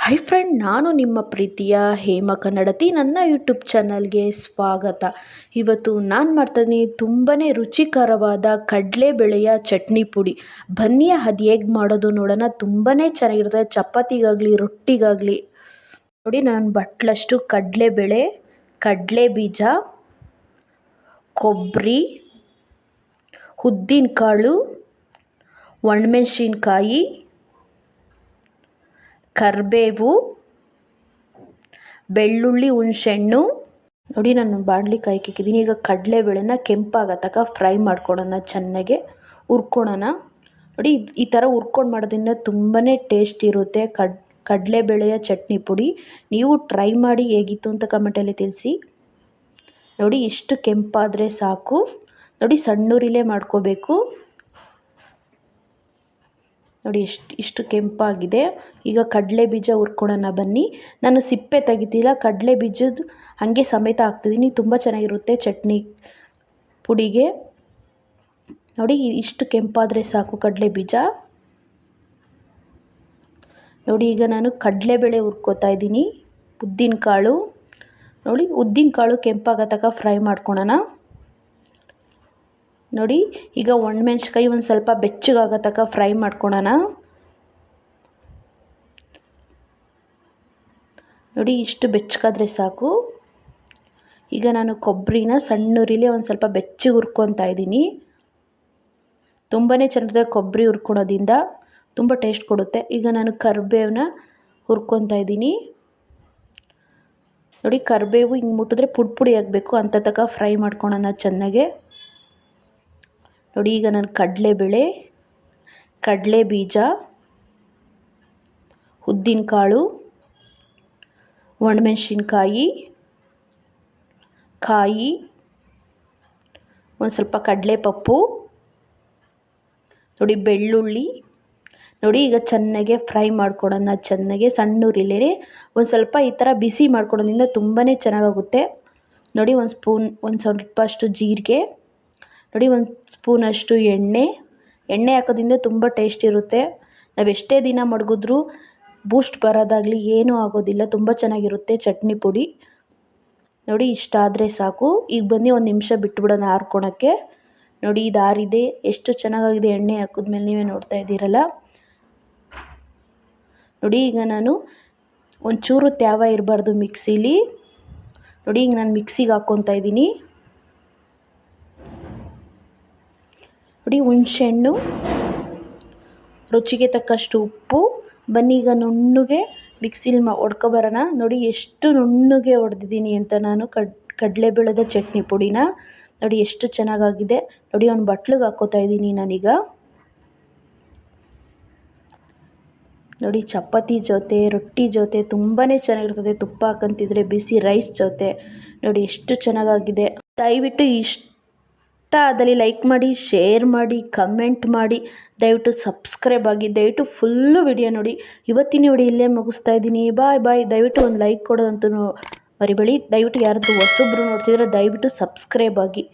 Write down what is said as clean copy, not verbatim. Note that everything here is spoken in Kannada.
ಹೈ ಫ್ರೆಂಡ್, ನಾನು ನಿಮ್ಮ ಪ್ರೀತಿಯ ಹೇಮ ಕನ್ನಡತಿ. ನನ್ನ ಯೂಟ್ಯೂಬ್ ಚಾನಲ್ಗೆ ಸ್ವಾಗತ. ಇವತ್ತು ನಾನು ಮಾಡ್ತಾಯಿದ್ದೀನಿ ತುಂಬಾ ರುಚಿಕರವಾದ ಕಡಲೆಬೇಳೆಯ ಚಟ್ನಿ ಪುಡಿ. ಬನ್ನಿ ಅದು ಹೇಗೆ ಮಾಡೋದು ನೋಡೋಣ. ತುಂಬಾ ಚೆನ್ನಾಗಿರುತ್ತೆ ಚಪಾತಿಗಾಗಲಿ ರೊಟ್ಟಿಗಾಗಲಿ. ನೋಡಿ, ನಾನು ಬಟ್ಲಷ್ಟು ಕಡಲೆಬೇಳೆ, ಕಡಲೆ ಬೀಜ, ಕೊಬ್ಬರಿ, ಉದ್ದಿನಕಾಳು, ಒಣಮೆಣಸಿನ್ಕಾಯಿ, ಕರಿಬೇವು, ಬೆಳ್ಳುಳ್ಳಿ, ಹುಣಸೆಹಣ್ಣು. ನೋಡಿ, ನಾನು ಬಾಣಲಿ ಕಾಯ್ಕಿದ್ದೀನಿ. ಈಗ ಕಡಲೆಬೇಳೆನ ಕೆಂಪಾಗೋ ತನಕ ಫ್ರೈ ಮಾಡ್ಕೊಳ್ಳೋಣ, ಚೆನ್ನಾಗೆ ಹುರ್ಕೊಳ್ಳೋಣ. ನೋಡಿ, ಈ ಥರ ಹುರ್ಕೊಂಡು ಮಾಡೋದ್ರಿಂದ ತುಂಬಾ ಟೇಸ್ಟ್ ಇರುತ್ತೆ ಕಡಲೆಬೇಳೆಯ ಚಟ್ನಿ ಪುಡಿ. ನೀವು ಟ್ರೈ ಮಾಡಿ ಹೇಗಿತ್ತು ಅಂತ ಕಮೆಂಟಲ್ಲಿ ತಿಳಿಸಿ. ನೋಡಿ, ಇಷ್ಟು ಕೆಂಪಾದರೆ ಸಾಕು. ನೋಡಿ, ಸಣ್ಣೂರಿಲೇ ಮಾಡ್ಕೋಬೇಕು. ನೋಡಿ, ಇಷ್ಟು ಕೆಂಪಾಗಿದೆ. ಈಗ ಕಡಲೆ ಬೀಜ ಹುರ್ಕೊಳ್ಳೋಣ ಬನ್ನಿ. ನಾನು ಸಿಪ್ಪೆ ತೆಗಿತಿಲ್ಲ, ಕಡಲೆ ಬೀಜದ ಹಾಗೆ ಸಮೇತ ಹಾಕ್ತಿದ್ದೀನಿ. ತುಂಬ ಚೆನ್ನಾಗಿರುತ್ತೆ ಚಟ್ನಿ ಪುಡಿಗೆ. ನೋಡಿ, ಇಷ್ಟು ಕೆಂಪಾದರೆ ಸಾಕು ಕಡಲೆ ಬೀಜ. ನೋಡಿ, ಈಗ ನಾನು ಕಡಲೆಬೇಳೆ ಹುರ್ಕೋತಾ ಇದ್ದೀನಿ. ಉದ್ದಿನಕಾಳು. ನೋಡಿ, ಉದ್ದಿನಕಾಳು ಕೆಂಪಾಗೋ ತನಕ ಫ್ರೈ ಮಾಡ್ಕೊಳ್ಳೋಣ. ನೋಡಿ, ಈಗ ಒಣಮೆಣ್ಸಿಕಾಯಿ ಒಂದು ಸ್ವಲ್ಪ ಬೆಚ್ಚಗಾಗೋ ತನಕ ಫ್ರೈ ಮಾಡ್ಕೊಳ್ಳೋಣ. ನೋಡಿ, ಇಷ್ಟು ಬೆಚ್ಚಗಾದರೆ ಸಾಕು. ಈಗ ನಾನು ಕೊಬ್ಬರಿನ ಸಣ್ಣೂರಿಲಿ ಒಂದು ಸ್ವಲ್ಪ ಬೆಚ್ಚಗೆ ಹುರ್ಕೊತಾ ಇದ್ದೀನಿ. ತುಂಬಾ ಚೆನ್ನಾಗಿದೆ ಕೊಬ್ಬರಿ ಹುರ್ಕೊಳೋದ್ರಿಂದ, ತುಂಬ ಟೇಸ್ಟ್ ಕೊಡುತ್ತೆ. ಈಗ ನಾನು ಕರಿಬೇವನ್ನ ಹುರ್ಕೊತಾ ಇದ್ದೀನಿ. ನೋಡಿ, ಕರಿಬೇವು ಹಿಂಗೆ ಮುಟ್ಟಿದ್ರೆ ಪುಡಿ ಆಗಬೇಕು ಅಂತ ತನಕ ಫ್ರೈ ಮಾಡ್ಕೊಳ್ಳೋಣ ಚೆನ್ನಾಗೆ. ನೋಡಿ, ಈಗ ನಾನು ಕಡಲೆಬೇಳೆ, ಕಡಲೆ ಬೀಜ, ಉದ್ದಿನಕಾಳು, ಒಣಮೆಣಸಿನ್ಕಾಯಿ, ಕಾಯಿ, ಒಂದು ಸ್ವಲ್ಪ ಕಡಲೆಪಪ್ಪು, ನೋಡಿ ಬೆಳ್ಳುಳ್ಳಿ. ನೋಡಿ, ಈಗ ಚೆನ್ನಾಗೆ ಫ್ರೈ ಮಾಡ್ಕೊಳ್ಳೋಣ ಚೆನ್ನಾಗೆ ಸಣ್ಣೂರಿಲೇ. ಒಂದು ಸ್ವಲ್ಪ ಈ ಥರ ಬಿಸಿ ಮಾಡ್ಕೊಳ್ಳೋದ್ರಿಂದ ತುಂಬಾ ಚೆನ್ನಾಗಾಗುತ್ತೆ. ನೋಡಿ, ಒಂದು ಸ್ವಲ್ಪ ಅಷ್ಟು ಜೀರಿಗೆ. ನೋಡಿ, ಒಂದು ಸ್ಪೂನಷ್ಟು ಎಣ್ಣೆ ಹಾಕೋದ್ರಿಂದ ತುಂಬ ಟೇಸ್ಟ್ ಇರುತ್ತೆ. ನಾವು ಎಷ್ಟೇ ದಿನ ಮಡಗಿದ್ರೂ ಬೂಸ್ಟ್ ಬರೋದಾಗಲಿ ಏನೂ ಆಗೋದಿಲ್ಲ. ತುಂಬ ಚೆನ್ನಾಗಿರುತ್ತೆ ಚಟ್ನಿ ಪುಡಿ. ನೋಡಿ, ಇಷ್ಟಾದರೆ ಸಾಕು. ಈಗ ಬನ್ನಿ ಒಂದು ನಿಮಿಷ ಬಿಟ್ಬಿಡೋಣ ಆರ್ಕೊಳಕ್ಕೆ. ನೋಡಿ, ಇದು ಆರಿದೆ. ಎಷ್ಟು ಚೆನ್ನಾಗಾಗಿದೆ ಎಣ್ಣೆ ಹಾಕಿದ್ಮೇಲೆ, ನೀವೇ ನೋಡ್ತಾ ಇದ್ದೀರಲ್ಲ. ನೋಡಿ, ಈಗ ನಾನು ಒಂಚೂರು ತ್ಯಾವ ಇರಬಾರ್ದು ಮಿಕ್ಸಿಲಿ. ನೋಡಿ, ಈಗ ನಾನು ಮಿಕ್ಸಿಗೆ ಹಾಕ್ಕೊತಾ ಇದ್ದೀನಿ. ನೋಡಿ, ಹುಣಸೆಹಣ್ಣು, ರುಚಿಗೆ ತಕ್ಕಷ್ಟು ಉಪ್ಪು. ಬನ್ನಿ ಈಗ ನುಣ್ಣಗೆ ಮಿಕ್ಸಿಲಿ ಹೊಡ್ಕೊಬರೋಣ. ನೋಡಿ, ಎಷ್ಟು ನುಣ್ಣಗೆ ಹೊಡೆದಿದ್ದೀನಿ ಅಂತ ನಾನು ಕಡಲೆಬೇಳೆದ ಚಟ್ನಿ ಪುಡಿನ. ನೋಡಿ, ಎಷ್ಟು ಚೆನ್ನಾಗಾಗಿದೆ. ನೋಡಿ, ಒಂದು ಬಟ್ಲಿಗೆ ಹಾಕ್ಕೋತಾ ಇದ್ದೀನಿ ನಾನೀಗ. ನೋಡಿ, ಚಪಾತಿ ಜೊತೆ ರೊಟ್ಟಿ ಜೊತೆ ತುಂಬಾ ಚೆನ್ನಾಗಿರ್ತದೆ. ತುಪ್ಪ ಹಾಕಂತಿದ್ರೆ ಬಿಸಿ ರೈಸ್ ಜೊತೆ. ನೋಡಿ, ಎಷ್ಟು ಚೆನ್ನಾಗಾಗಿದೆ. ದಯವಿಟ್ಟು ಇಷ್ಟ ಆದಲ್ಲಿ ಲೈಕ್ ಮಾಡಿ, ಶೇರ್ ಮಾಡಿ, ಕಮೆಂಟ್ ಮಾಡಿ, ದಯವಿಟ್ಟು ಸಬ್ಸ್ಕ್ರೈಬ್ ಆಗಿ. ದಯವಿಟ್ಟು ಫುಲ್ಲು ವಿಡಿಯೋ ನೋಡಿ. ಇವತ್ತಿನ ವಿಡಿಯೋ ಇಲ್ಲೇ ಮುಗಿಸ್ತಾ ಇದ್ದೀನಿ. ಬಾಯ್. ದಯವಿಟ್ಟು ಒಂದು ಲೈಕ್ ಕೊಡೋದಂತೂ ಮರಿಬೇಡಿ. ದಯವಿಟ್ಟು ಯಾರಾದರೂ ಹೊಸಬ್ರು ನೋಡ್ತಿದ್ರೆ ದಯವಿಟ್ಟು ಸಬ್ಸ್ಕ್ರೈಬ್ ಆಗಿ.